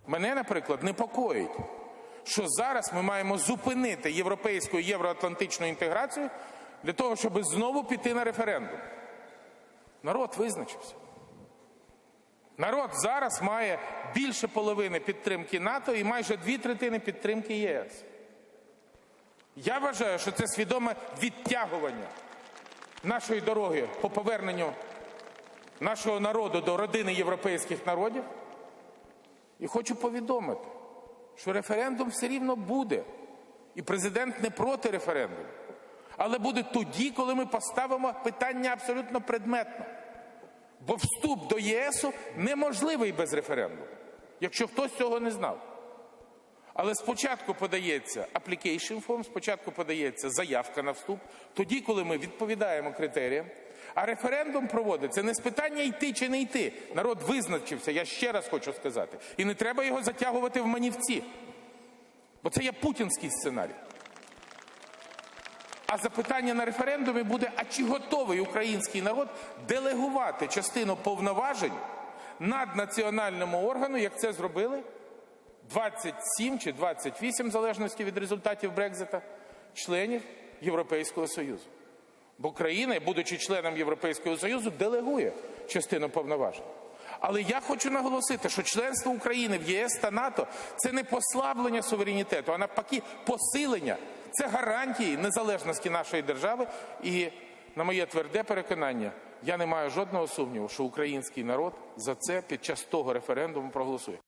Мене, наприклад, непокоїть, що зараз ми маємо зупинити європейську і євроатлантичну інтеграцію для того, щоб знову піти на референдум. Народ визначився. Народ зараз має більше половини підтримки НАТО і майже 2/3 підтримки ЄС. Я вважаю, що це свідоме відтягування нашої дороги по поверненню нашого народу до родини європейських народів. І хочу повідомити, що референдум все рівно буде. І президент не проти референдуму. Але буде тоді, коли ми поставимо питання абсолютно предметно. Бо вступ до ЄСу неможливий без референдуму, якщо хтось цього не знав. Але спочатку подається application form, спочатку подається заявка на вступ, тоді, коли ми відповідаємо критеріям. А референдум проводиться не з питання йти чи не йти. Народ визначився, я ще раз хочу сказати. І не треба його затягувати в манівці. Бо це є путінський сценарій. А запитання на референдумі буде, а чи готовий український народ делегувати частину повноважень наднаціональному органу, як це зробили 27 чи 28, в залежності від результатів Брекзита, членів Європейського Союзу. Бо Україна, будучи членом Європейського Союзу, делегує частину повноважень. Але я хочу наголосити, що членство України в ЄС та НАТО – це не послаблення суверенітету, а навпаки посилення. Це гарантії незалежності нашої держави. І, на моє тверде переконання, я не маю жодного сумніву, що український народ за це під час того референдуму проголосує.